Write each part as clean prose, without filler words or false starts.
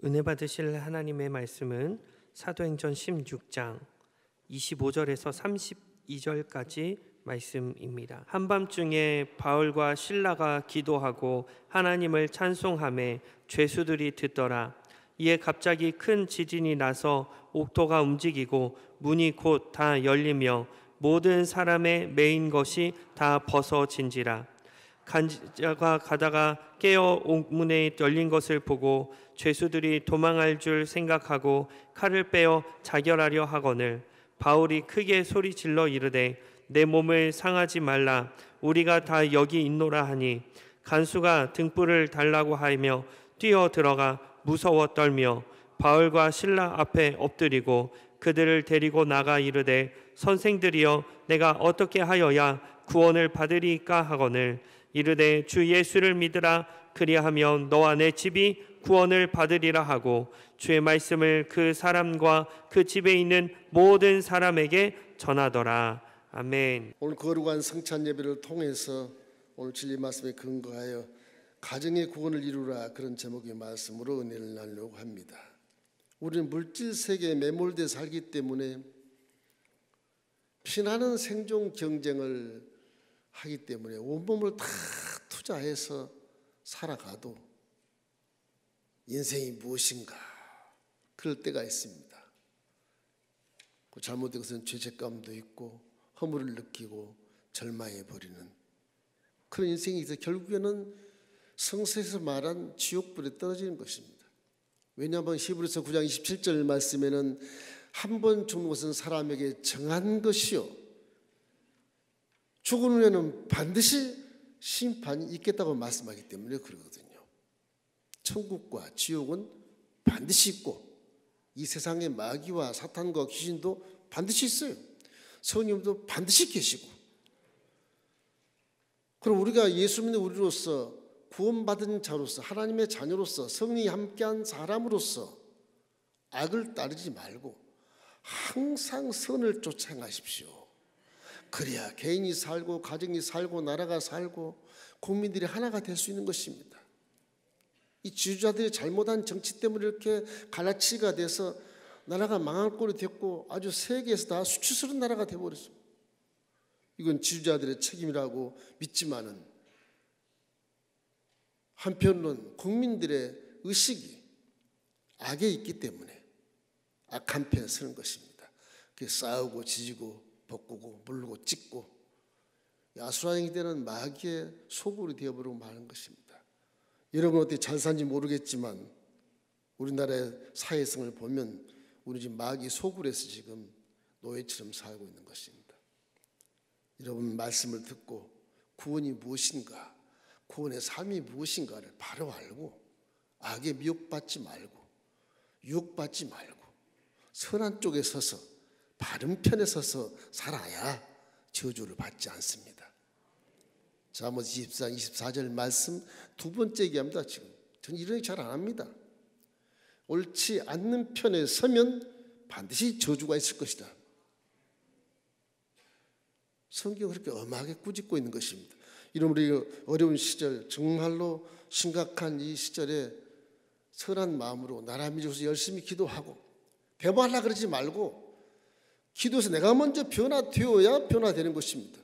은혜 받으실 하나님의 말씀은 사도행전 16장 25절에서 32절까지 말씀입니다. 한밤중에 바울과 실라가 기도하고 하나님을 찬송하매 죄수들이 듣더라. 이에 갑자기 큰 지진이 나서 옥토가 움직이고 문이 곧 다 열리며 모든 사람의 매인 것이 다 벗어진지라. 간자가 가다가 깨어 옥문에 열린 것을 보고 죄수들이 도망할 줄 생각하고 칼을 빼어 자결하려 하거늘 바울이 크게 소리질러 이르되 내 몸을 상하지 말라. 우리가 다 여기 있노라 하니 간수가 등불을 달라고 하며 뛰어 들어가 무서워 떨며 바울과 실라 앞에 엎드리고 그들을 데리고 나가 이르되 선생들이여 내가 어떻게 하여야 구원을 받으리까 하거늘 이르되 주 예수를 믿으라. 그리하면 너와 내 집이 구원을 받으리라 하고 주의 말씀을 그 사람과 그 집에 있는 모든 사람에게 전하더라. 아멘. 오늘 거룩한 성찬 예배를 통해서 오늘 진리 말씀에 근거하여 가정의 구원을 이루라, 그런 제목의 말씀으로 은혜를 나누려고 합니다. 우리는 물질 세계에 매몰돼 살기 때문에 피나는 생존 경쟁을 하기 때문에 온몸을 다 투자해서 살아가도 인생이 무엇인가 그럴 때가 있습니다. 잘못된 것은 죄책감도 있고 허물을 느끼고 절망해버리는 그런 인생이 있어 결국에는 성서에서 말한 지옥불에 떨어지는 것입니다. 왜냐하면 히브리서 9장 27절 말씀에는 한 번 죽는 것은 사람에게 정한 것이요 죽은 후에는 반드시 심판이 있겠다고 말씀하기 때문에 그러거든요. 천국과 지옥은 반드시 있고 이 세상의 마귀와 사탄과 귀신도 반드시 있어요. 성령도 반드시 계시고, 그럼 우리가 예수 믿는 우리로서 구원받은 자로서 하나님의 자녀로서 성령이 함께한 사람으로서 악을 따르지 말고 항상 선을 쫓아 행하십시오. 그래야 개인이 살고 가정이 살고 나라가 살고 국민들이 하나가 될 수 있는 것입니다. 이 지주자들이 잘못한 정치 때문에 이렇게 갈라치기가 돼서 나라가 망할 꼴이 됐고 아주 세계에서 다 수치스러운 나라가 되어버렸습니다. 이건 지주자들의 책임이라고 믿지만은 한편으로는 국민들의 의식이 악에 있기 때문에 악한 편에 서는 것입니다. 싸우고 지지고 볶고 물고 찢고 야수라장이 되는 마귀의 소굴이 되어버리고 마는 것입니다. 여러분 어떻게 잘 사는지 모르겠지만 우리나라의 사회성을 보면 우리 지금 마귀 소굴에서 지금 노예처럼 살고 있는 것입니다. 여러분 말씀을 듣고 구원이 무엇인가, 구원의 삶이 무엇인가를 바로 알고 악에 미혹받지 말고 유혹받지 말고 선한 쪽에 서서 바른 편에 서서 살아야 저주를 받지 않습니다. 자, 아모스 24, 24절 말씀 두 번째 얘기합니다. 지금 저는 이런 얘기 잘 안 합니다. 옳지 않는 편에 서면 반드시 저주가 있을 것이다. 성경은 그렇게 엄하게 꾸짖고 있는 것입니다. 이런 우리 어려운 시절, 정말로 심각한 이 시절에 선한 마음으로 나라 민족에서 열심히 기도하고 배반하려고 그러지 말고 기도해서 내가 먼저 변화되어야 변화되는 것입니다.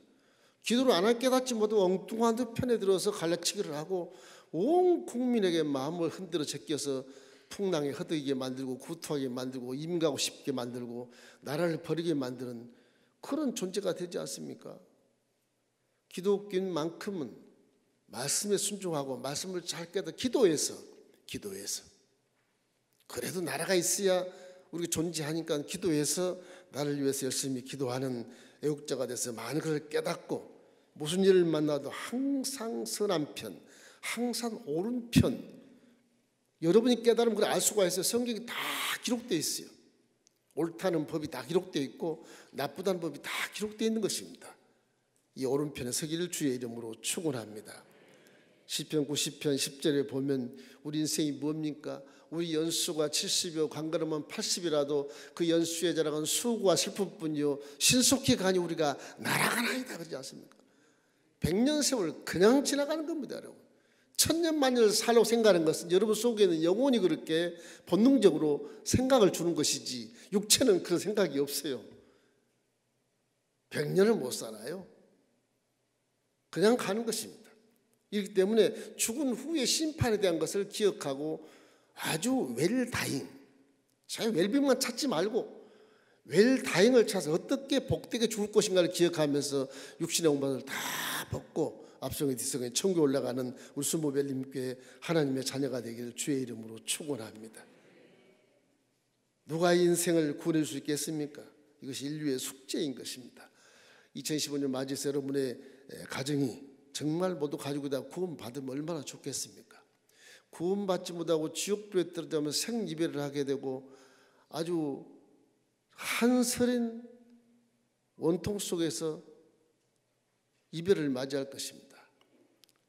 기도를 안 할 깨닫지 못하고 엉뚱한 듯 편에 들어서 갈라치기를 하고 온 국민에게 마음을 흔들어 제껴서 풍랑에 흩어지게 만들고 구토하게 만들고 임가고 싶게 만들고 나라를 버리게 만드는 그런 존재가 되지 않습니까? 기독교인만큼은 말씀에 순종하고 말씀을 잘 깨닫고 기도해서 그래도 나라가 있어야 우리가 존재하니까 기도해서 나를 위해서 열심히 기도하는 애국자가 돼서 많은 것을 깨닫고 무슨 일을 만나도 항상 선한 편, 항상 옳은 편, 여러분이 깨달으면 그걸 알 수가 있어요. 성경이 다 기록되어 있어요. 옳다는 법이 다 기록되어 있고 나쁘다는 법이 다 기록되어 있는 것입니다. 이 옳은 편에 서기를 주의 이름으로 축원합니다. 시편 90편 10절에 보면 우리 인생이 뭡니까? 우리 연수가 70이요 관건하면 80이라도 그 연수의 자락은 수고와 슬픔뿐이요 신속히 가니 우리가 날아가나이다 그러지 않습니까? 100년 세월 그냥 지나가는 겁니다. 여러분. 천년만년을 살려고 생각하는 것은 여러분 속에는 영혼이 그렇게 본능적으로 생각을 주는 것이지 육체는 그런 생각이 없어요. 100년을 못 살아요. 그냥 가는 것입니다. 이렇기 때문에 죽은 후의 심판에 대한 것을 기억하고 아주 웰다잉, 자기 웰빙만 찾지 말고 웰다잉을 찾아서 어떻게 복되게 죽을 것인가를 기억하면서 육신의 공간을 다 벗고 앞성의 뒤성에 천국에 올라가는 우리 수모벨님께 하나님의 자녀가 되기를 주의 이름으로 축원합니다. 누가 인생을 구원할 수 있겠습니까? 이것이 인류의 숙제인 것입니다. 2015년 맞이해서 여러분의 가정이 정말 모두 가지고 다 구원받으면 얼마나 좋겠습니까? 구원받지 못하고 지옥불에 떨어지면 생이별을 하게 되고 아주 한설인 원통 속에서 이별을 맞이할 것입니다.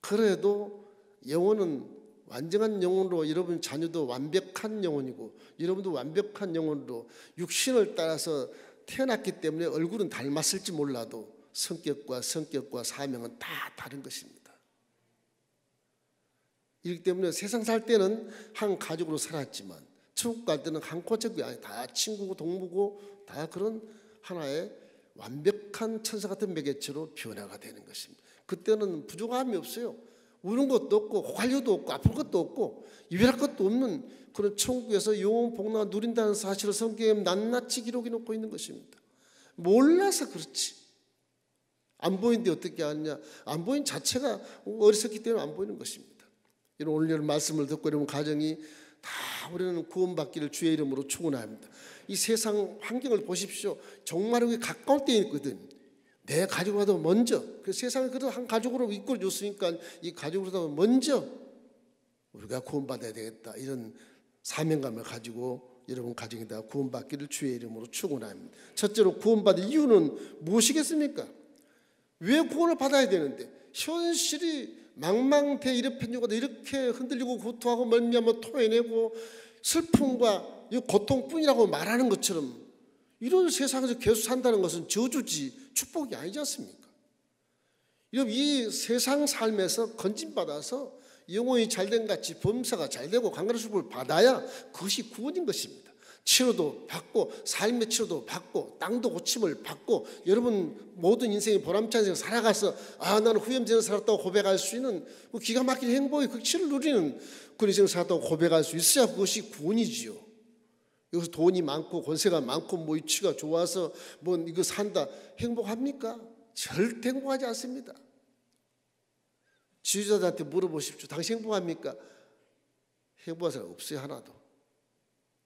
그래도 영혼은 완전한 영혼으로 여러분 자녀도 완벽한 영혼이고 여러분도 완벽한 영혼으로 육신을 따라서 태어났기 때문에 얼굴은 닮았을지 몰라도 성격과 사명은 다 다른 것입니다. 이렇기 때문에 세상 살 때는 한 가족으로 살았지만 천국 갈 때는 한 가족이 아니 다 친구고 동무고 다 그런 하나의 완벽한 천사 같은 매개체로 변화가 되는 것입니다. 그때는 부족함이 없어요. 우는 것도 없고 관료도 없고 아플 것도 없고 이별할 것도 없는 그런 천국에서 영원 복락을 누린다는 사실을 성경에 낱낱이 기록해 놓고 있는 것입니다. 몰라서 그렇지. 안 보이는데 어떻게 하느냐. 안 보인 자체가 어리석기 때문에 안 보이는 것입니다. 오늘 말씀을 듣고 여러분 가정이 다 우리는 구원받기를 주의 이름으로 축원합니다. 이 세상 환경을 보십시오. 정말 가까울 때 있거든. 내 가족보다 먼저 그 세상을 그래도 한 가족으로 이끌어줬으니까 이 가족보다 먼저 우리가 구원받아야 되겠다 이런 사명감을 가지고 여러분 가정이 다 구원받기를 주의 이름으로 축원합니다. 첫째로 구원받을 이유는 무엇이겠습니까? 왜 구원을 받아야 되는데 현실이 망망대 이르편주가 이렇게 흔들리고 고통하고 멀미하며 토해내고 슬픔과 고통뿐이라고 말하는 것처럼 이런 세상에서 계속 산다는 것은 저주지 축복이 아니지 않습니까? 이 세상 삶에서 건진받아서 영혼이 잘된 같이 범사가 잘되고 강건수를 받아야 그것이 구원인 것입니다. 치료도 받고 삶의 치료도 받고 땅도 고침을 받고 여러분 모든 인생이 보람찬 인생 살아가서 나는 후염제를 살았다고 고백할 수 있는 기가 막힌 행복의 극치를 누리는 그런 인생을 살았다고 고백할 수 있어야 그것이 구원이지요. 여기서 돈이 많고 권세가 많고 위치가 좋아서 이거 산다 행복합니까? 절대 행복하지 않습니다. 지휘자들한테 물어보십시오. 당신 행복합니까? 행복한 사람 없어요. 하나도.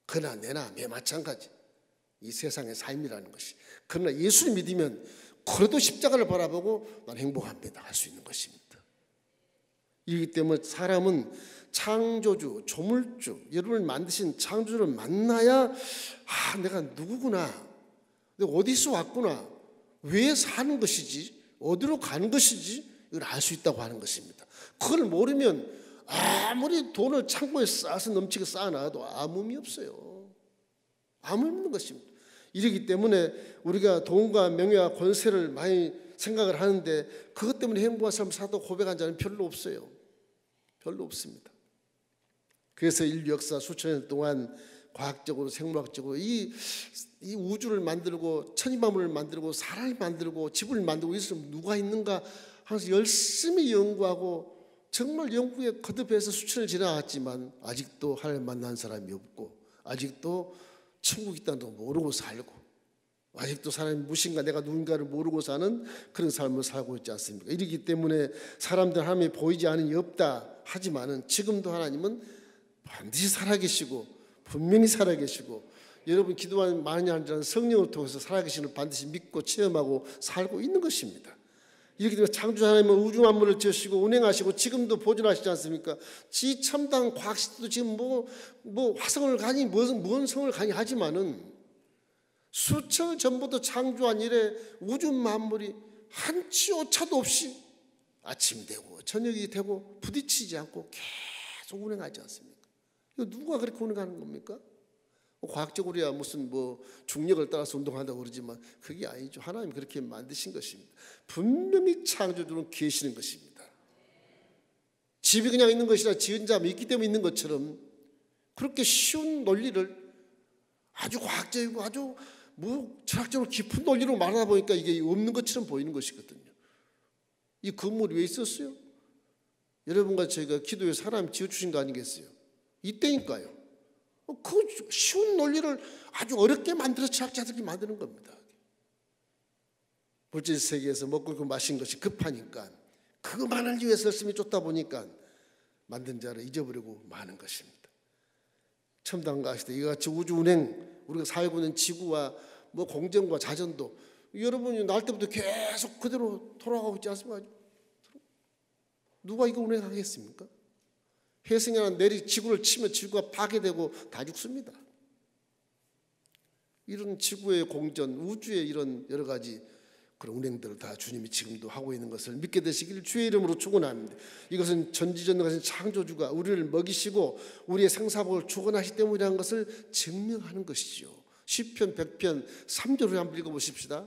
그나 내나 매 마찬가지. 이 세상의 삶이라는 것이. 그러나 예수를 믿으면 그래도 십자가를 바라보고 난 행복합니다 할 수 있는 것입니다. 이기 때문에 사람은 창조주, 조물주, 여러분을 만드신 창조주를 만나야 내가 누구구나, 내가 어디서 왔구나, 왜 사는 것이지, 어디로 가는 것이지 이걸 알 수 있다고 하는 것입니다. 그걸 모르면 아무리 돈을 창고에 쌓아서 넘치게 쌓아놔도 아무 의미 없어요. 아무 의미 없는 것입니다. 이러기 때문에 우리가 돈과 명예와 권세를 많이 생각을 하는데 그것 때문에 행복한 삶을 살았다고 고백한 자는 별로 없어요. 별로 없습니다. 그래서 인류 역사 수천 년 동안 과학적으로 생물학적으로 이 우주를 만들고 천지만물을 만들고 사람을 만들고 지구를 만들고 이것을 누가 있는가 하면서 열심히 연구하고 정말 연구에 거듭해서 수천을 지나갔지만 아직도 하나님 만난 사람이 없고 아직도 천국이 있다는 걸 모르고 살고 아직도 사람이 무엇인가 내가 누군가를 모르고 사는 그런 삶을 살고 있지 않습니까? 이러기 때문에 사람들 하나님이 보이지 않은 게 없다 하지만은 지금도 하나님은 반드시 살아계시고 분명히 살아계시고 여러분 기도하는 많이 하는 성령을 통해서 살아계시는 반드시 믿고 체험하고 살고 있는 것입니다. 이렇게 되면 창조 하나님은 우주 만물을 지으시고 운행하시고 지금도 보존하시지 않습니까? 지 첨단 과학시대도 지금 화성을 가니 무슨 성을 가니 하지만은 수천 전부터 창조한 이래 우주 만물이 한치 오차도 없이 아침이 되고 저녁이 되고 부딪히지 않고 계속 운행하지 않습니까? 이거 누가 그렇게 운행하는 겁니까? 과학적으로야 무슨 중력을 따라서 운동한다고 그러지만 그게 아니죠. 하나님 그렇게 만드신 것입니다. 분명히 창조주는 계시는 것입니다. 집이 그냥 있는 것이라 지은 자만 있기 때문에 있는 것처럼 그렇게 쉬운 논리를 아주 과학적이고 아주 철학적으로 깊은 논리로 말하다 보니까 이게 없는 것처럼 보이는 것이거든요. 이 건물이 왜 있었어요? 여러분과 저희가 기도해서 하나님 지어주신 거 아니겠어요? 이때니까요. 그 쉬운 논리를 아주 어렵게 만들어서 철학자들이 만드는 겁니다. 물질 세계에서 먹고 있고 마신 것이 급하니까 그것만을 위해서 열심히 쫓다 보니까 만든 자를 잊어버리고 마는 것입니다. 첨단 과학 시대 이같이 우주운행 우리가 살고 있는 지구와 공전과 자전도 여러분이 날 때부터 계속 그대로 돌아가고 있지 않습니까? 누가 이거 운행하겠습니까? 회성이나 내리 지구를 치면 지구가 파괴되고 다 죽습니다. 이런 지구의 공전, 우주의 이런 여러 가지 그런 운행들을 다 주님이 지금도 하고 있는 것을 믿게 되시기를 주의 이름으로 축원합니다. 이것은 전지전능하신 창조주가 우리를 먹이시고 우리의 생사복을 주관하시기 때문이라는 것을 증명하는 것이죠. 시편 100편 3절을 한번 읽어보십시다.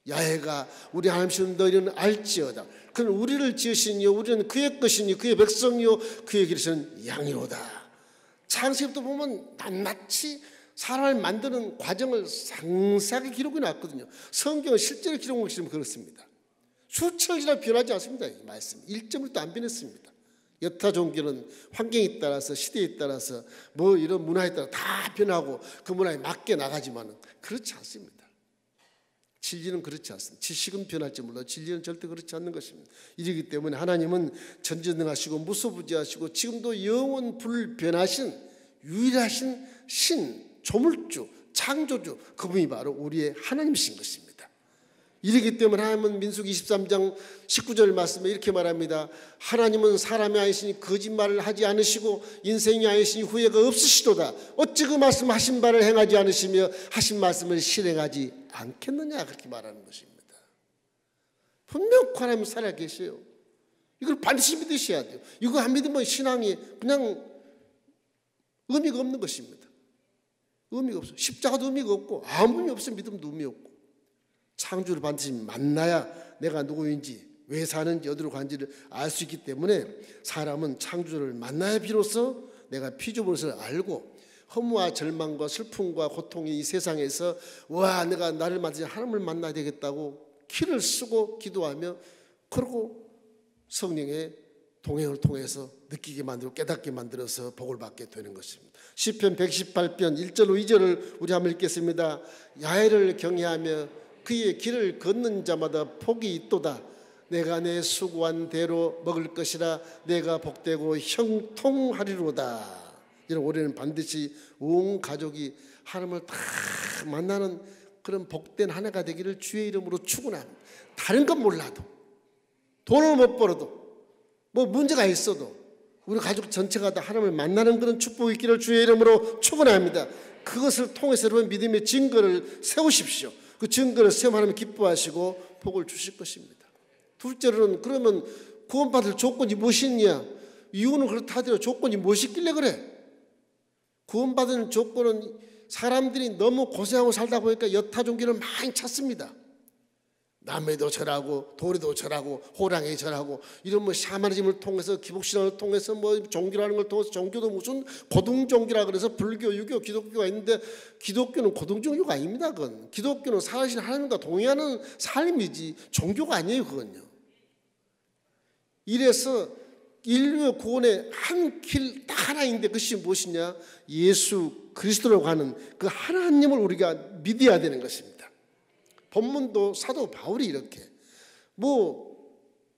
야훼가 우리 하나님이신 너희는 알지어다. 그는 우리를 지으시니요 우리는 그의 것이니 그의 백성이요 그의 기르시는 양이로다. 창세기부터 보면 낱낱이 사람을 만드는 과정을 상세하게 기록해 놨거든요. 성경은 실제로 기록한 것이 그렇습니다. 수천을 지나 변하지 않습니다. 이 말씀 1점을 또 안 변했습니다. 여타 종교는 환경에 따라서 시대에 따라서 이런 문화에 따라 다 변하고 그 문화에 맞게 나가지만 그렇지 않습니다. 진리는 그렇지 않습니다. 지식은 변할지 몰라도 진리는 절대 그렇지 않는 것입니다. 이러기 때문에 하나님은 전지전능하시고 무소부지하시고 지금도 영원 불변하신 유일하신 신, 조물주, 창조주 그분이 바로 우리의 하나님이신 것입니다. 이러기 때문에 하나님은 민수기 23장 19절 말씀에 이렇게 말합니다. 하나님은 사람이 아니시니 거짓말을 하지 않으시고 인생이 아니시니 후회가 없으시도다. 어찌 그 말씀하신 바를 행하지 않으시며 하신 말씀을 실행하지 않겠느냐 그렇게 말하는 것입니다. 분명 하나님 살아 계세요. 이걸 반드시 믿으셔야 돼요. 이거 안 믿으면 신앙이 그냥 의미가 없는 것입니다. 의미가 없어요. 십자가도 의미가 없고 아무 의미 없으면 믿음도 의미 없고 창조를 반드시 만나야 내가 누구인지 왜 사는지 어디로 가는지를 알 수 있기 때문에 사람은 창조주를 만나야 비로소 내가 피조물을 알고 허무와 절망과 슬픔과 고통이 이 세상에서 와 내가 나를 만드신 하나님을 만나야 되겠다고 기를 쓰고 기도하며 그러고 성령의 동행을 통해서 느끼게 만들고 깨닫게 만들어서 복을 받게 되는 것입니다. 시편 118편 1절로 2절을 우리 한번 읽겠습니다. 야훼를 경외하며 그의 길을 걷는 자마다 복이 있도다. 내가 내 수고한 대로 먹을 것이라 내가 복되고 형통하리로다. 이런 올해는 반드시 온 가족이 하나님을 다 만나는 그런 복된 한 해가 되기를 주의 이름으로 축원합니다. 다른 건 몰라도 돈을 못 벌어도 문제가 있어도 우리 가족 전체가 다 하나님을 만나는 그런 축복이 있기를 주의 이름으로 축원합니다. 그것을 통해서 여러분 믿음의 증거를 세우십시오. 그 증거를 세우면 하나님 기뻐하시고 복을 주실 것입니다. 둘째로는 그러면 구원받을 조건이 무엇이냐? 이유는 그렇다 하더라도 조건이 무엇이길래 그래? 구원받은 조건은 사람들이 너무 고생하고 살다 보니까 여타 종교를 많이 찾습니다. 남해도 절하고 도리도 절하고 호랑이 절하고 이런 샤머니즘을 통해서 기복신앙을 통해서 종교라는 걸 통해서 종교도 무슨 고등종교라 그래서 불교, 유교, 기독교가 있는데 기독교는 고등종교가 아닙니다. 그건 기독교는 살아계신 하나님과 동의하는 삶이지 종교가 아니에요. 그건요. 이래서 인류의 구원의 한 길 딱 하나인데 그것이 무엇이냐? 예수 그리스도라고 하는 그 하나님을 우리가 믿어야 되는 것입니다. 본문도 사도 바울이 이렇게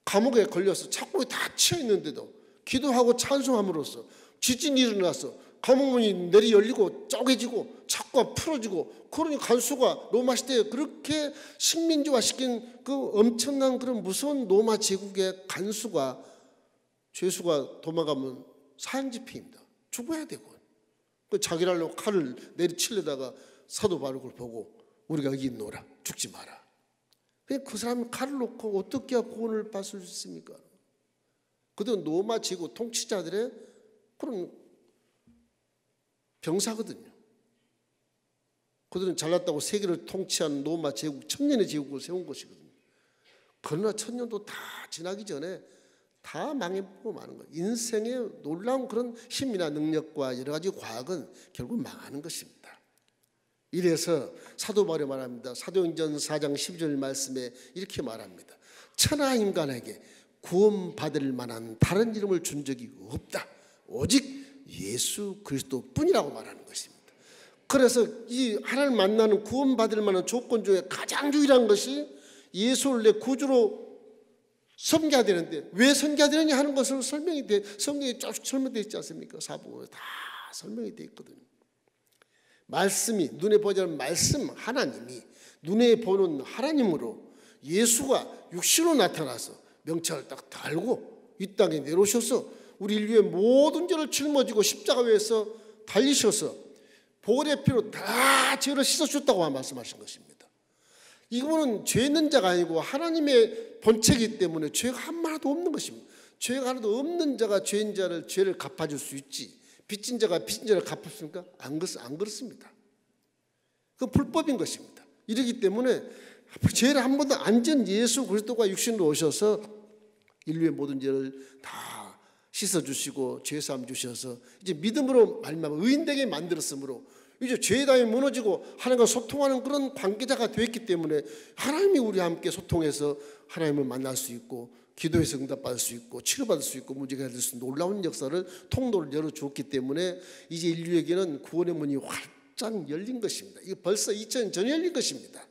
감옥에 걸려서 착고에 다 치여 있는데도 기도하고 찬송함으로써 지진이 일어나서 감옥문이 내리 열리고 쪼개지고 착고가 풀어지고 그러니 간수가 로마 시대에 그렇게 식민지화시킨 그 엄청난 그런 무서운 로마 제국의 간수가 죄수가 도망가면 사형집행입니다. 죽어야 되고 자기랄로 칼을 내리치려다가 사도 바울을 보고 우리가 여기 있노라 죽지 마라. 그 사람은 칼을 놓고 어떻게 구원을 받을 수 있습니까? 그들은 로마 제국 통치자들의 그런 병사거든요. 그들은 잘났다고 세계를 통치한 로마 제국 천년의 제국을 세운 것이거든요. 그러나 천년도 다 지나기 전에 다 망해보고 마는 거예요. 인생의 놀라운 그런 힘이나 능력과 여러 가지 과학은 결국 망하는 것입니다. 이래서 사도 바울이 말합니다. 사도행전 4장 12절 말씀에 이렇게 말합니다. 천하 인간에게 구원받을 만한 다른 이름을 준 적이 없다. 오직 예수 그리스도뿐이라고 말하는 것입니다. 그래서 이 하나님을 만나는 구원받을 만한 조건 중에 가장 유일한 것이 예수를 내 구주로 섬겨야 되는데 왜 섬겨야 되느냐 하는 것을 설명이 돼, 성경에 쭉 설명되어 있지 않습니까? 사복음에 다 설명이 되어 있거든요. 말씀이, 눈에 보지 않는 말씀 하나님이 눈에 보는 하나님으로 예수가 육신으로 나타나서 명찰을 딱 달고 이 땅에 내려오셔서 우리 인류의 모든 죄를 짊어지고 십자가 위에서 달리셔서 보혈의 피로 다 죄를 씻어줬다고 말씀하신 것입니다. 이거는 죄 있는 자가 아니고 하나님의 본체이기 때문에 죄가 한마디도 없는 것입니다. 죄가 하나도 없는 자가 죄인 자를 죄를 갚아줄 수 있지, 빚진 자가 빚진 자를 갚았습니까? 안 그렇습니다. 그건 불법인 것입니다. 이러기 때문에 죄를 한 번도 안 지은 예수 그리스도가 육신으로 오셔서 인류의 모든 죄를 다 씻어주시고 죄사함 주셔서 이제 믿음으로 말미암아 의인되게 만들었으므로 이제 죄의 담이 무너지고 하나님과 소통하는 그런 관계자가 되었기 때문에 하나님이 우리와 함께 소통해서 하나님을 만날 수 있고 기도해서 응답받을 수 있고 치료받을 수 있고 문제가 될 수 있는 놀라운 역사를 통로를 열어주었기 때문에 이제 인류에게는 구원의 문이 활짝 열린 것입니다. 이게 벌써 2000년 전에 열린 것입니다.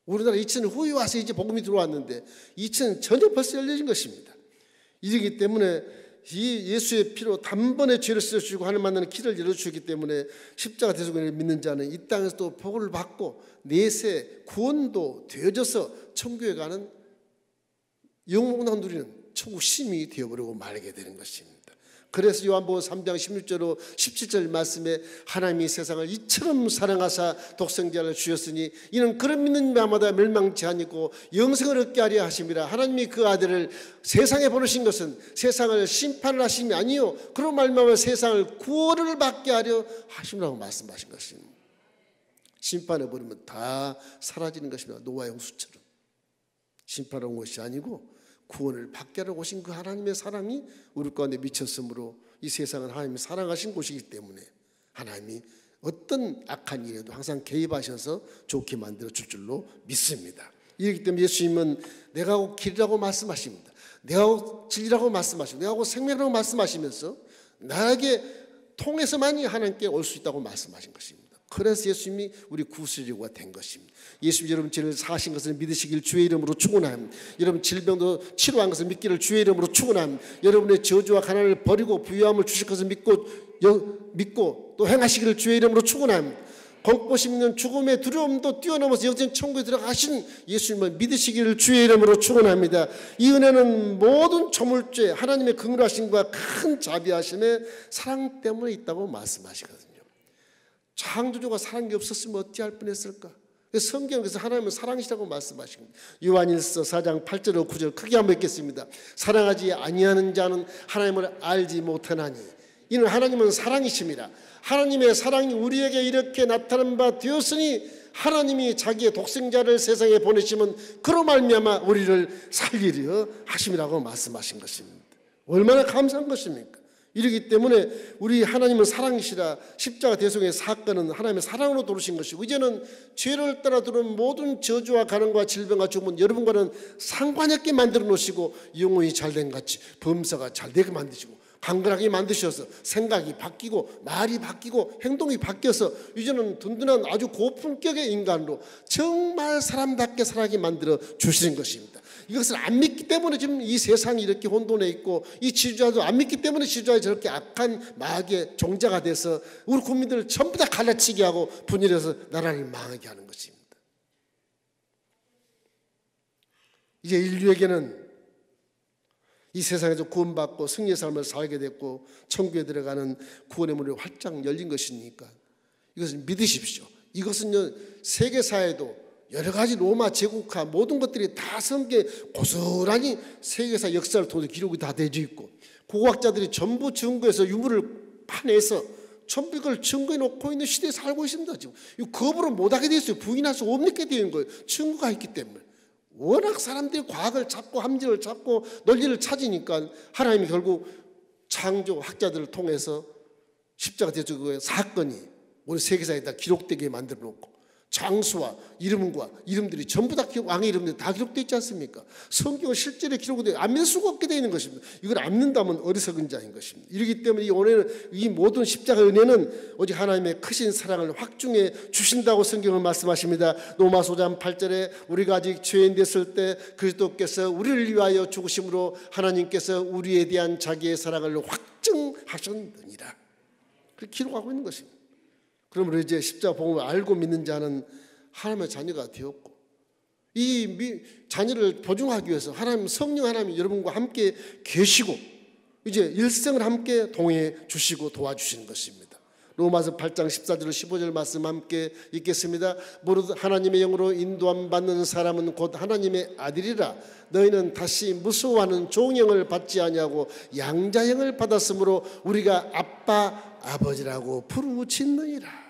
우리나라 2000년 후에 와서 이제 복음이 들어왔는데 2000년 전에 벌써 열린 것입니다. 이러기 때문에 이 예수의 피로 단번에 죄를 씻어주시고 하나님 만나는 길을 열어주셨기 때문에 십자가 대속을 믿는 자는 이 땅에서 또 복을 받고 내세 구원도 되어져서 천국에 가는 영원한 누리는 천국 시민이 되어버리고 말게 되는 것입니다. 그래서 요한복음 3장 16절로 17절 말씀에 하나님이 세상을 이처럼 사랑하사 독생자를 주셨으니 이는 그런 믿는 자마다 멸망치 아니고 영생을 얻게 하려 하심이라. 하나님이 그 아들을 세상에 보내신 것은 세상을 심판을 하심이 아니요 그런 말미암아 세상을 구원을 받게 하려 하심이라고 말씀하신 것입니다. 심판해 버리면 다 사라지는 것입니다. 노아의 홍수처럼. 심판해 온 것이 아니고 구원을 받게 하러 오신 그 하나님의 사랑이 우리 가운데 미쳤으므로 이 세상은 하나님이 사랑하신 곳이기 때문에 하나님이 어떤 악한 일에도 항상 개입하셔서 좋게 만들어 줄 줄로 믿습니다. 이렇기 때문에 예수님은 내가 곧 길이라고 말씀하십니다. 내가 곧 진리라고 말씀하시고 내가 곧 생명이라고 말씀하시면서 나에게 통해서만이 하나님께 올 수 있다고 말씀하신 것입니다. 그래서 예수님이 우리 구세주가 된 것입니다. 예수님 여러분 죄를 사하신 것을 믿으시길 주의 이름으로 축원합니다. 여러분 질병도 치료한 것을 믿기를 주의 이름으로 축원합니다. 여러분의 저주와 가난을 버리고 부유함을 주실 것을 믿고 또 행하시기를 주의 이름으로 축원합니다. 공포심 있는 죽음의 두려움도 뛰어넘어서 영생 천국에 들어가신 예수님을 믿으시기를 주의 이름으로 축원합니다. 이 은혜는 모든 조물죄 하나님의 긍휼하심과 큰 자비하심의 사랑 때문에 있다고 말씀하시거든요. 창조주가 사랑이 없었으면 어찌할 뻔했을까? 성경에서 하나님은 사랑이시라고 말씀하십니다. 요한일서 4장 8절 9절 크게 한번 읽겠습니다. 사랑하지 아니하는 자는 하나님을 알지 못하나니 이는 하나님은 사랑이심이라. 하나님의 사랑이 우리에게 이렇게 나타난 바 되었으니 하나님이 자기의 독생자를 세상에 보내시면 그로 말미암아 우리를 살리려 하심이라고 말씀하신 것입니다. 얼마나 감사한 것입니까? 이러기 때문에 우리 하나님은 사랑이시라. 십자가 대속의 사건은 하나님의 사랑으로 도우신 것이고 이제는 죄를 따라 들어온 모든 저주와 가난과 질병과 죽음은 여러분과는 상관이 없게 만들어 놓으시고 영혼이 잘된 같이 범사가 잘되게 만드시고 강건하게 만드셔서 생각이 바뀌고 말이 바뀌고 행동이 바뀌어서 이제는 든든한 아주 고품격의 인간으로 정말 사람답게 살아가게 만들어 주시는 것입니다. 이것을 안 믿기 때문에 지금 이 세상이 이렇게 혼돈해 있고 이 지주자도 안 믿기 때문에 지주자가 저렇게 악한 마귀의 종자가 돼서 우리 국민들을 전부 다 갈라치게 하고 분열해서 나라를 망하게 하는 것입니다. 이제 인류에게는 이 세상에서 구원받고 승리의 삶을 살게 됐고 천국에 들어가는 구원의 문이 활짝 열린 것이니까 이것을 믿으십시오. 이것은요 세계사에도 여러 가지 로마 제국화 모든 것들이 다 성경에 고스란히 세계사 역사를 통해 기록이 다 되어 있고 고고학자들이 전부 증거해서 유물을 파내서 전부 이걸 증거해 놓고 있는 시대에 살고 있습니다. 지금 이거 거부를 못하게 되어 있어요. 부인할 수 없게 되어 있는 거예요. 증거가 있기 때문에 워낙 사람들이 과학을 찾고 함정을 찾고 논리를 찾으니까 하나님이 결국 창조 학자들을 통해서 십자가 대적 그 사건이 우리 세계사에다 기록되게 만들어 놓고 장수와 이름과 이름들이 전부 다 왕의 이름들이 다 기록되어 있지 않습니까? 성경은 실제로 기록되어 안 믿을 수가 없게 되어 있는 것입니다. 이걸 안 믿는다면 어리석은 자인 것입니다. 이렇기 때문에 이 모든 십자가 은혜는 오직 하나님의 크신 사랑을 확증해 주신다고 성경은 말씀하십니다. 로마서 5장 8절에 우리가 아직 죄인 됐을 때 그리스도께서 우리를 위하여 죽으심으로 하나님께서 우리에 대한 자기의 사랑을 확증하셨느니라. 그렇게 기록하고 있는 것입니다. 그러므로 이제 십자가 복음을 알고 믿는 자는 하나님의 자녀가 되었고, 이 자녀를 보증하기 위해서 하나님 성령 하나님이 여러분과 함께 계시고 이제 일생을 함께 동행해 주시고 도와주시는 것입니다. 로마서 8장 14절 15절 말씀 함께 읽겠습니다. 무릇 하나님의 영으로 인도함 받는 사람은 곧 하나님의 아들이라. 너희는 다시 무서워하는 종형을 받지 아니하고 양자형을 받았으므로 우리가 아빠 아버지라고 부르짖느니라.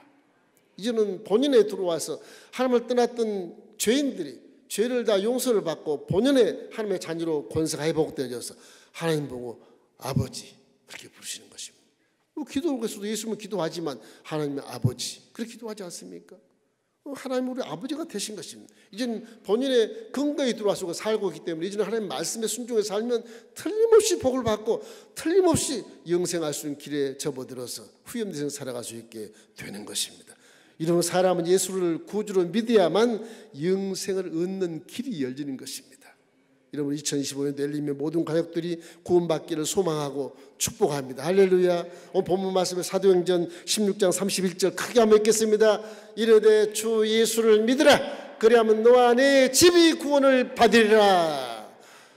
이제는 본연에 들어와서 하나님을 떠났던 죄인들이 죄를 다 용서를 받고 본연의 하나님의 자녀로 권세가 회복되어져서 하나님 보고 아버지 그렇게 부르시는 것입니다. 기도에서도 예수님은 기도하지만 하나님의 아버지 그렇게 기도하지 않습니까? 하나님 우리 아버지가 되신 것입니다. 이제는 본인의 근거에 들어와서 살고 있기 때문에 이제는 하나님 말씀에 순종해서 살면 틀림없이 복을 받고 틀림없이 영생할 수 있는 길에 접어들어서 후염되는 살아갈 수 있게 되는 것입니다. 이런 사람은 예수를 구주로 믿어야만 영생을 얻는 길이 열리는 것입니다. 여러분 2025년 엘림의 모든 가족들이 구원받기를 소망하고 축복합니다. 할렐루야. 오늘 본문 말씀에 사도행전 16장 31절 크게 한번 읽겠습니다. 이르되 주 예수를 믿으라. 그리하면 너와 내 집이 구원을 받으리라.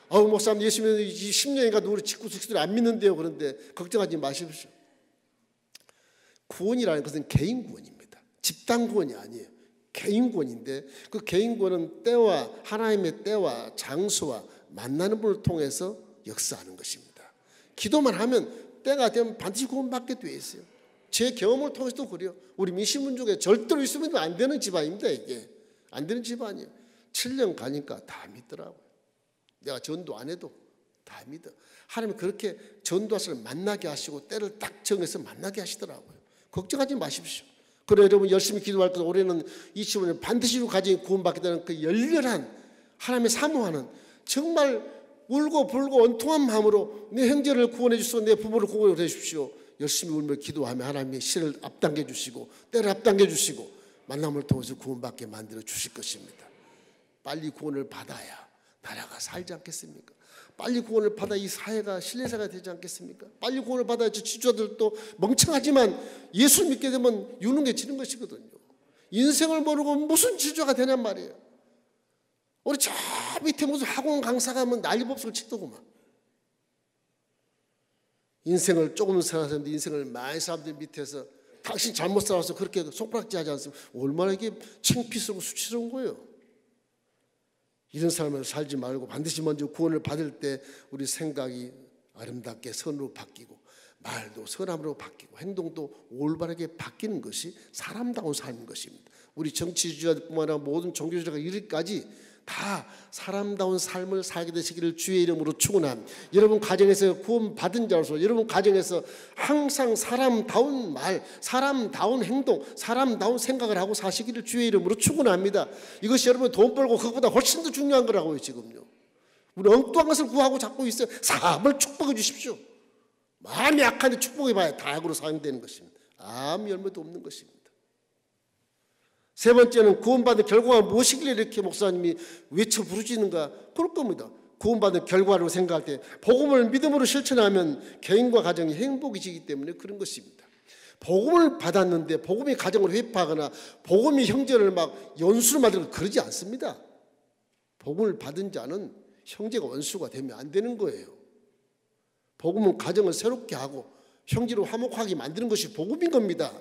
목사님 예수 믿는 10년인가 우리 직구 식구들이 안 믿는데요. 그런데 걱정하지 마십시오. 구원이라는 것은 개인 구원입니다. 집단 구원이 아니에요. 개인 구원인데 그 개인 구원은 때와 하나님의 때와 장소와 만나는 분을 통해서 역사하는 것입니다. 기도만 하면 때가 되면 반드시 구원받게 되어 있어요. 제 경험을 통해서도 그래요. 우리 민심민족에 절대로 있으면 안 되는 집안입니다. 이게 안 되는 집안이에요. 7년 가니까 다 믿더라고요. 내가 전도 안 해도 다 믿어. 하나님이 그렇게 전도하시를 만나게 하시고 때를 딱 정해서 만나게 하시더라고요. 걱정하지 마십시오. 그래 여러분 열심히 기도할 때 올해는 25년 반드시 가정이 구원받게 되는 그 열렬한 하나님의 사모하는 정말 울고 불고 원통한 마음으로 내 형제를 구원해 주시고 내 부모를 구원해 주십시오. 열심히 울며 기도하며 하나님의 시를 앞당겨 주시고 때를 앞당겨 주시고 만남을 통해서 구원받게 만들어 주실 것입니다. 빨리 구원을 받아야 나라가 살지 않겠습니까? 빨리 구원을 받아 이 사회가 신뢰사가 되지 않겠습니까? 빨리 구원을 받아야 지주자들도 멍청하지만 예수 믿게 되면 유능해지는 것이거든요. 인생을 모르고 무슨 지주자가 되냔 말이에요. 우리 저 밑에 무슨 학원 강사 가면 난리법석을 치더구만. 인생을 조금 살았는데 인생을 많이 사람들 밑에서 당신 잘못 살아서 그렇게 손가락질하지 않습니까? 얼마나 이게 창피스럽고 수치스러운 거예요. 이런 삶을 살지 말고 반드시 먼저 구원을 받을 때 우리 생각이 아름답게 선으로 바뀌고 말도 선함으로 바뀌고 행동도 올바르게 바뀌는 것이 사람다운 삶인 것입니다. 우리 정치주의자뿐만 아니라 모든 종교주의자가 이르기까지 다 사람다운 삶을 살게 되시기를 주의 이름으로 축원합니다. 여러분 가정에서 구원받은 자로서 여러분 가정에서 항상 사람다운 말, 사람다운 행동, 사람다운 생각을 하고 사시기를 주의 이름으로 축원합니다. 이것이 여러분 돈 벌고 그것보다 훨씬 더 중요한 거라고요. 지금요. 우리 엉뚱한 것을 구하고 잡고 있어요. 사업을 축복해 주십시오. 마음이 약한데 축복해 봐야 다약으로 사용되는 것입니다. 아무 열매도 없는 것입니다. 세 번째는 구원받은 결과가 무엇이길래 이렇게 목사님이 외쳐 부르짖는가? 그럴 겁니다. 구원받은 결과로 생각할 때 복음을 믿음으로 실천하면 개인과 가정이 행복이지기 때문에 그런 것입니다. 복음을 받았는데 복음이 가정을 회파하거나 복음이 형제를 막 연수로 만들고 그러지 않습니다. 복음을 받은 자는 형제가 원수가 되면 안 되는 거예요. 복음은 가정을 새롭게 하고 형제로 화목하게 만드는 것이 복음인 겁니다.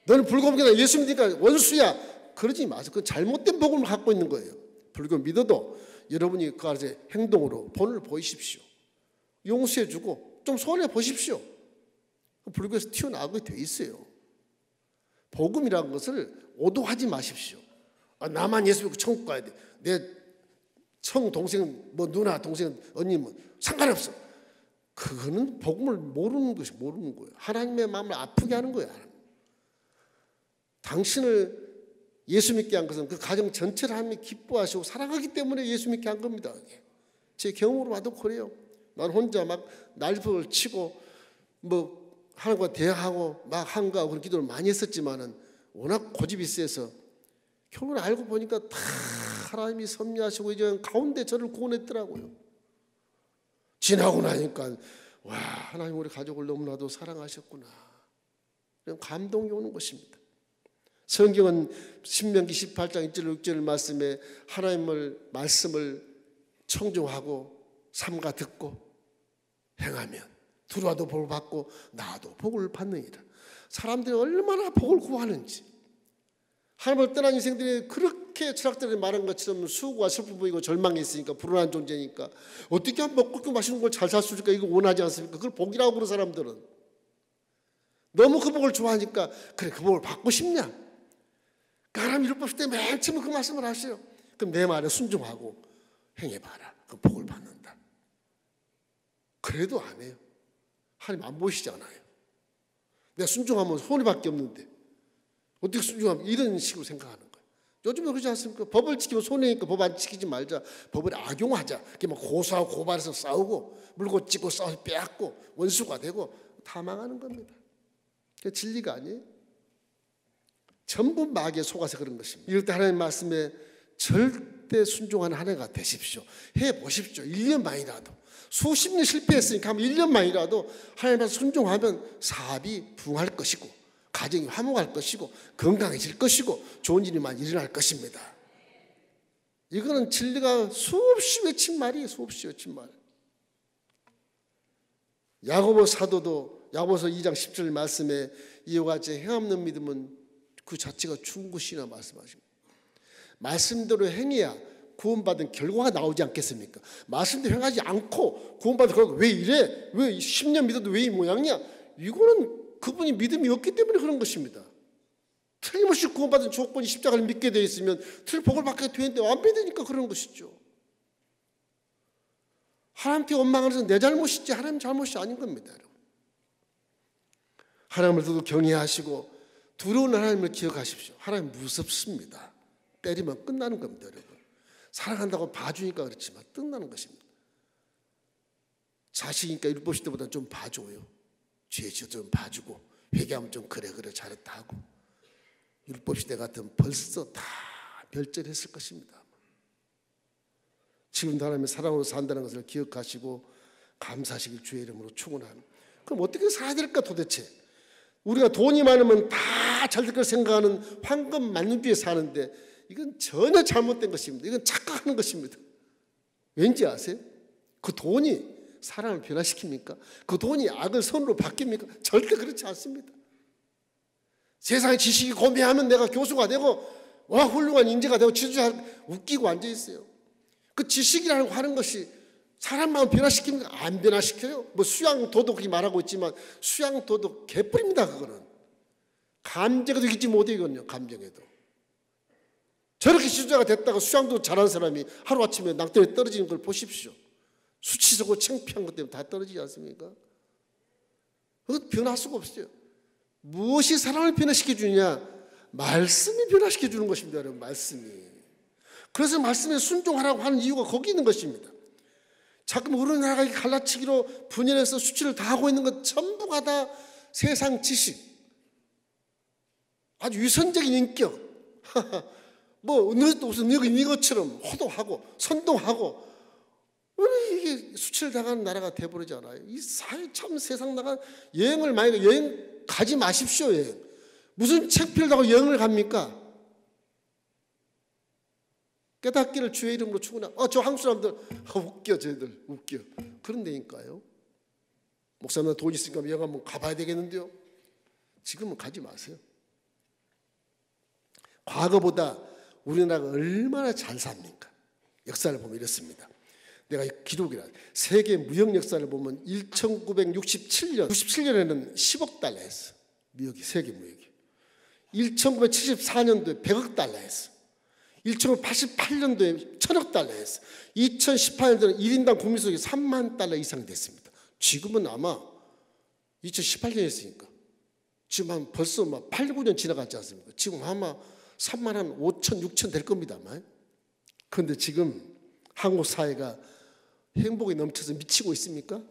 너는 불교 믿으니까 예수 믿으니까 원수야. 그러지 마세요. 그건 잘못된 복음을 갖고 있는 거예요. 불교 믿어도 여러분이 그 안에서 행동으로 본을 보이십시오. 용서해주고 좀 손해 보십시오. 불교에서 튀어나오게 돼 있어요. 복음이라는 것을 오도하지 마십시오. 나만 예수 믿고 천국 가야 돼. 청 동생 뭐 누나 동생 언니 뭐 상관없어. 그거는 복음을 모르는 거예요. 하나님의 마음을 아프게 하는 거예요. 당신을 예수 믿게 한 것은 그 가정 전체를 하나님이 기뻐하시고 사랑하기 때문에 예수 믿게 한 겁니다. 제 경험으로 봐도 그래요. 난 혼자 막 날법을 치고 뭐 하나님과 대화하고 막 한가하고 그런 기도를 많이 했었지만은 워낙 고집이 세서 결국은 알고 보니까 다 하나님이 섭리하시고 이제 가운데 저를 구원했더라고요. 지나고 나니까 와, 하나님 우리 가족을 너무나도 사랑하셨구나. 그런 감동이 오는 것입니다. 성경은 신명기 18장 1절 6절 말씀에 하나님을 말씀을 청종하고 삼가 듣고 행하면 들어와도 복을 받고 나도 복을 받느니라. 사람들이 얼마나 복을 구하는지, 하나님을 떠난 인생들이 그렇게 철학자들이 말한 것처럼 수고와 슬픔 보이고 절망이 있으니까 불안한 존재니까 어떻게 하면 먹고 마시는 걸 잘 살 수 있을까, 이거 원하지 않습니까? 그걸 복이라고 그러는 사람들은 너무 그 복을 좋아하니까 그래 그 복을 받고 싶냐? 하나님 율법 때 맨 처음에 그 말씀을 하셔요. 그럼 내 말에 순종하고 행해봐라. 그 복을 받는다. 그래도 안 해요. 하나님 안 보시잖아요. 내가 순종하면 손해밖에 없는데 어떻게 순종하면 이런 식으로 생각하는 거예요. 요즘에 그러지 않습니까? 법을 지키면 손해니까 법 안 지키지 말자. 법을 악용하자. 막 고소하고 고발해서 싸우고 물고 찢고 싸워서 빼앗고 원수가 되고 다 망하는 겁니다. 그게 진리가 아니에요. 전부 마귀에 속아서 그런 것입니다. 이럴 때 하나님 말씀에 절대 순종하는 한 해가 되십시오. 해보십시오. 1년만이라도. 수십 년 실패했으니까 1년만이라도 하나님 말씀 순종하면 사업이 부흥할 것이고 가정이 화목할 것이고 건강해질 것이고 좋은 일이 많이 일어날 것입니다. 이거는 진리가 수없이 외친 말이에요. 수없이 외친 말. 야고보 사도도 야고보서 2장 10절 말씀에 이와 같이 행함는 믿음은 그 자체가 죽은 것이나 말씀하십니다. 말씀대로 행해야 구원받은 결과가 나오지 않겠습니까? 말씀대로 행하지 않고 구원받은 결과가 왜 이래? 왜 10년 믿어도 왜 이 모양이야? 이거는 그분이 믿음이 없기 때문에 그런 것입니다. 틀림없이 구원받은 조건이 십자가를 믿게 되어 있으면 틀 복을 받게 되는데 안 믿으니까 그런 것이죠. 하나님께 원망하는 것은 내 잘못이지 하나님 잘못이 아닌 겁니다. 여러분. 하나님을 더 경외하시고 두려운 하나님을 기억하십시오. 하나님 무섭습니다. 때리면 끝나는 겁니다. 여러분. 사랑한다고 봐주니까 그렇지만 끝나는 것입니다. 자식이니까 율법 시대보다 좀 봐줘요. 죄 지어 좀 봐주고 회개하면 좀 그래 잘했다 하고. 율법 시대 같으면 벌써 다 멸절했을 것입니다. 지금도 하나님의 사랑으로 산다는 것을 기억하시고 감사하시길 주의 이름으로 축원합니다. 그럼 어떻게 살아야 될까 도대체? 우리가 돈이 많으면 다 잘 될 걸 생각하는 황금 만능주의에 사는데 이건 전혀 잘못된 것입니다. 이건 착각하는 것입니다. 왠지 아세요? 그 돈이 사람을 변화시킵니까? 그 돈이 악을 선으로 바뀝니까? 절대 그렇지 않습니다. 세상의 지식이 고매하면 내가 교수가 되고 와 훌륭한 인재가 되고 지도자 웃기고 앉아있어요. 그 지식이라고 하는 것이 사람 마음 변화시킵니까? 안 변화시켜요. 뭐 수양 도덕이 말하고 있지만 수양 도덕 개뿔입니다. 그거는 감정에도 이기지 못해요. 감정에도 저렇게 지도자가 됐다가 수양도 잘하는 사람이 하루아침에 낭떠러지에 떨어지는 걸 보십시오. 수치스럽고 창피한 것 때문에 다 떨어지지 않습니까? 그거 변할 수가 없어요. 무엇이 사람을 변화시켜 주느냐? 말씀이 변화시켜 주는 것입니다. 여러분, 말씀이. 그래서 말씀에 순종하라고 하는 이유가 거기 있는 것입니다. 자꾸 우리나라가 갈라치기로 분열해서 수치를 다 하고 있는 것 전부가 다 세상 지식, 아주 위선적인 인격, 뭐 무슨 이것처럼 호도하고 선동하고 이게 수치를 당하는 나라가 돼버리잖아요. 이 사회 참 세상 나가 여행을 많이 가. 여행 가지 마십시오. 여행. 무슨 책필다고 여행을 갑니까? 깨닫기를 주의 이름으로 축원하. 저 한국 사람들 웃겨, 쟤들 웃겨. 그런 데니까요. 목사님 돈 있으니까 여행 한번 가봐야 되겠는데요. 지금은 가지 마세요. 과거보다 우리나라가 얼마나 잘 삽니까? 역사를 보면 이렇습니다. 내가 기록이라 세계 무역 역사를 보면 1967년에는 10억 달러 했어. 무역이 세계 무역이. 1974년도에 100억 달러 했어. 1988년도에 1,000억 달러였어요. 2018년도에 1인당 국민소득이 3만 달러 이상 됐습니다. 지금은 아마 2018년이었으니까 지금 한 벌써 막 8, 9년 지나갔지 않습니까? 지금 아마 3만 한 5천, 6천 될 겁니다. 그런데 지금 한국 사회가 행복에 넘쳐서 미치고 있습니까?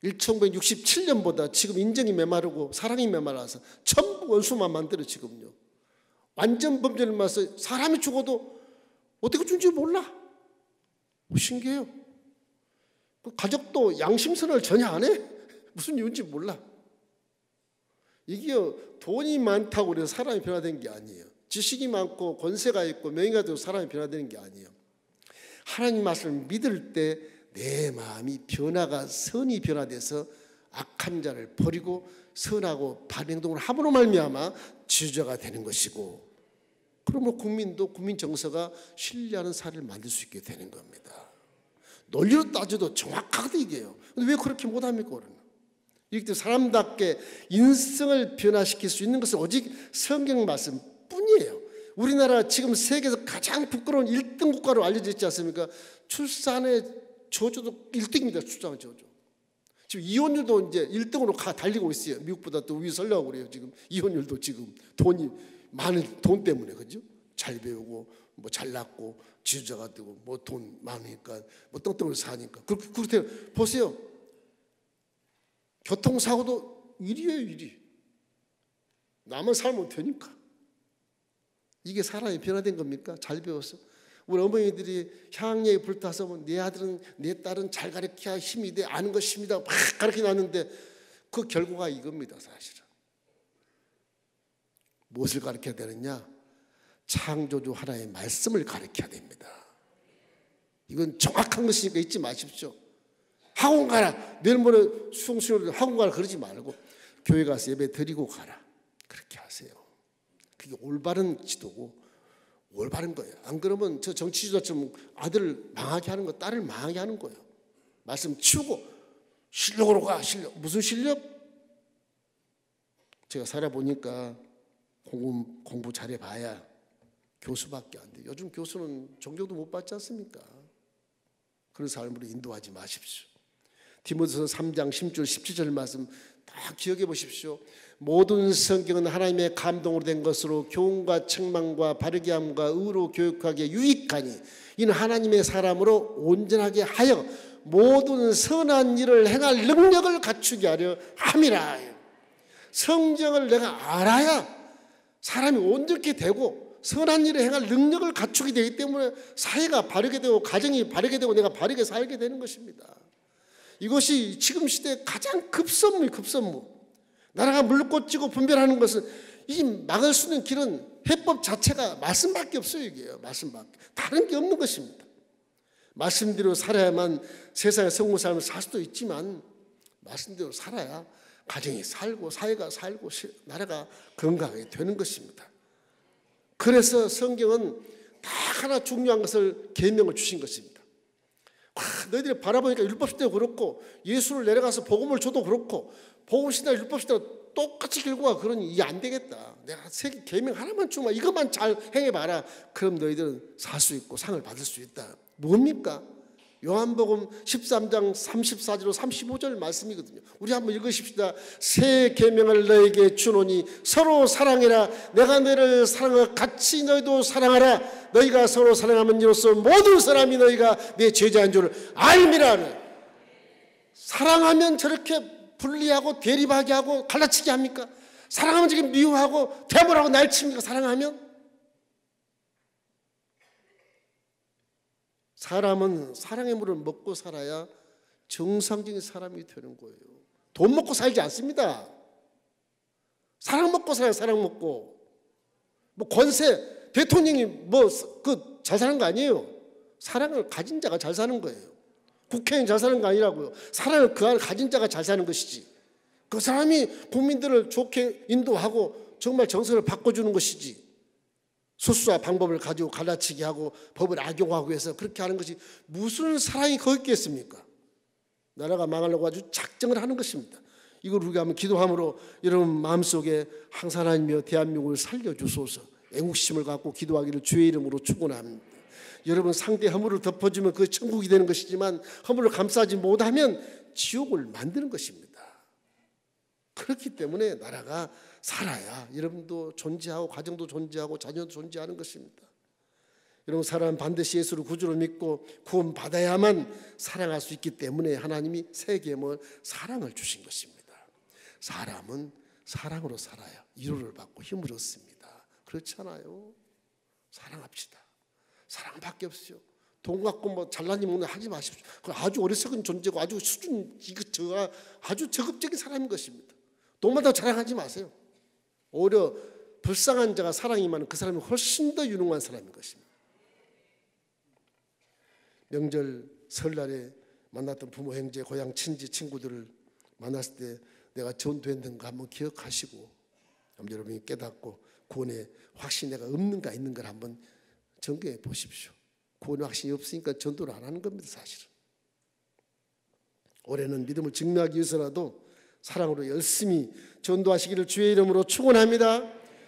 1967년보다 지금 인정이 메마르고 사랑이 메마라서 전부 원수만 만들어 지금요. 완전 범죄를 맞서 사람이 죽어도 어떻게 죽는지 몰라. 신기해요. 가족도 양심선언을 전혀 안 해. 무슨 이유인지 몰라. 이게 돈이 많다고 그래서 사람이 변화된 게 아니에요. 지식이 많고 권세가 있고 명예가 되고 사람이 변화되는 게 아니에요. 하나님 말씀을 믿을 때 내 마음이 선이 변화돼서 악한 자를 버리고 선하고 바른 행동을 함으로 말미암아 지주자가 되는 것이고, 그러면 국민도 국민 정서가 신뢰하는 사회를 만들 수 있게 되는 겁니다. 논리로 따져도 정확하게 얘기해요. 근데 왜 그렇게 못합니까? 이렇게 사람답게 인성을 변화시킬 수 있는 것은 오직 성경 말씀 뿐이에요. 우리나라 지금 세계에서 가장 부끄러운 1등 국가로 알려져 있지 않습니까? 출산의 저주도 1등입니다. 출산의 저주. 지금 이혼율도 이제 1등으로 달리고 있어요. 미국보다 또 위에 설려고 그래요. 지금 이혼율도 지금 돈이 많은 돈 때문에, 그죠? 잘 배우고 뭐 잘났고 지주자가 되고 뭐 돈 많으니까 뭐 떵떵을 사니까 그렇게 보세요. 교통사고도 1위예요, 1위. 나만 살면 되니까. 이게 사람이 변화된 겁니까? 잘 배워서. 우리 어머니들이 향내에 불타서 내 아들은 내 딸은 잘 가르쳐야 힘이 돼 아는 것입니다 막 가르쳐 놨는데 그 결과가 이겁니다. 사실은 무엇을 가르쳐야 되느냐? 창조주 하나의 말씀을 가르쳐야 됩니다. 이건 정확한 것이니까 잊지 마십시오. 학원 가라, 내일 모레 수능시험 학원 가라 그러지 말고 교회 가서 예배 드리고 가라, 그렇게 하세요. 그게 올바른 지도고 올바른 거예요. 안 그러면 저 정치주자처럼 아들을 망하게 하는 거, 딸을 망하게 하는 거예요. 말씀 치우고 실력으로 가. 실력. 무슨 실력? 제가 살아보니까 공부 잘해봐야 교수밖에 안 돼요. 요즘 교수는 존경도 못 받지 않습니까? 그런 삶으로 인도하지 마십시오. 디모데서 3장 10절 17절 말씀 다 기억해 보십시오. 모든 성경은 하나님의 감동으로 된 것으로 교훈과 책망과 바르게 함과 의로 교육하기에 유익하니 이는 하나님의 사람으로 온전하게 하여 모든 선한 일을 행할 능력을 갖추게 하려 함이라. 성경을 내가 알아야 사람이 온전케 되고 선한 일을 행할 능력을 갖추게 되기 때문에 사회가 바르게 되고 가정이 바르게 되고 내가 바르게 살게 되는 것입니다. 이것이 지금 시대의 가장 급선무예요. 급선무. 나라가 물꽃지고 분별하는 것은 이 막을 수 있는 길은 해법 자체가 말씀밖에 없어요. 이게요. 말씀밖에. 다른 게 없는 것입니다. 말씀대로 살아야만 세상의 성공 삶을 살 수도 있지만 말씀대로 살아야 가정이 살고 사회가 살고 나라가 건강하게 되는 것입니다. 그래서 성경은 다 하나 중요한 것을 계명을 주신 것입니다. 너희들이 바라보니까 율법시대도 그렇고 예수를 내려가서 복음을 줘도 그렇고 복음시대나 율법시대가 똑같이 결과가 그러니 이게 안 되겠다. 내가 세계 계명 하나만 주면 이것만 잘 행해봐라. 그럼 너희들은 살 수 있고 상을 받을 수 있다. 뭡니까? 요한복음 13장 34절로 35절 말씀이거든요. 우리 한번 읽으십시다. 새 계명을 너에게 주노니 서로 사랑해라. 내가 너희를 사랑하여 같이 너희도 사랑하라. 너희가 서로 사랑하면 이로써 모든 사람이 너희가 내 제자인 줄을 알미라. 사랑하면 저렇게 분리하고 대립하게 하고 갈라치게 합니까? 사랑하면 지금 미워하고 대물하고 날칩니까? 사랑하면? 사람은 사랑의 물을 먹고 살아야 정상적인 사람이 되는 거예요. 돈 먹고 살지 않습니다. 사랑 먹고 살아요. 사랑 먹고. 뭐 권세, 대통령이 뭐 잘 사는 거 아니에요. 사랑을 가진 자가 잘 사는 거예요. 국회의원 잘 사는 거 아니라고요. 사랑을 그 안에 가진 자가 잘 사는 것이지. 그 사람이 국민들을 좋게 인도하고 정말 정서를 바꿔주는 것이지. 소수와 방법을 가지고 갈라치게 하고 법을 악용하고 해서 그렇게 하는 것이 무슨 사랑이 거기 있겠습니까? 나라가 망하려고 아주 작정을 하는 것입니다. 이걸 우리가 한번 기도함으로 여러분 마음속에 항상 하나님이여 대한민국을 살려주소서 애국심을 갖고 기도하기를 주의 이름으로 축원합니다. 여러분 상대 허물을 덮어주면 그 천국이 되는 것이지만 허물을 감싸지 못하면 지옥을 만드는 것입니다. 그렇기 때문에 나라가 살아야 여러분도 존재하고 가정도 존재하고 자녀도 존재하는 것입니다. 여러분 사람은 반드시 예수를 구주로 믿고 구원받아야만 사랑할 수 있기 때문에 하나님이 새 계명을 사랑을 주신 것입니다. 사람은 사랑으로 살아야 위로를 받고 힘을 얻습니다. 그렇지 않아요? 사랑합시다. 사랑밖에 없어요. 돈 갖고 뭐 잘난 일 먹는 하지 마십시오. 그 아주 어리석은 존재고 아주 수준 저가 아주 저급적인 사람인 것입니다. 돈만 더 자랑하지 마세요. 오히려 불쌍한 자가 사랑이 많은 그 사람이 훨씬 더 유능한 사람인 것입니다. 명절 설날에 만났던 부모 형제 고향 친지 친구들을 만났을 때 내가 전도했는 거 한번 기억하시고 여러분이 깨닫고 구원의 확신이 내가 없는가 있는가를 한번 점검해 보십시오. 구원의 확신이 없으니까 전도를 안 하는 겁니다. 사실은 올해는 믿음을 증명하기 위해서라도 사랑으로 열심히 전도하시기를 주의 이름으로 축원합니다.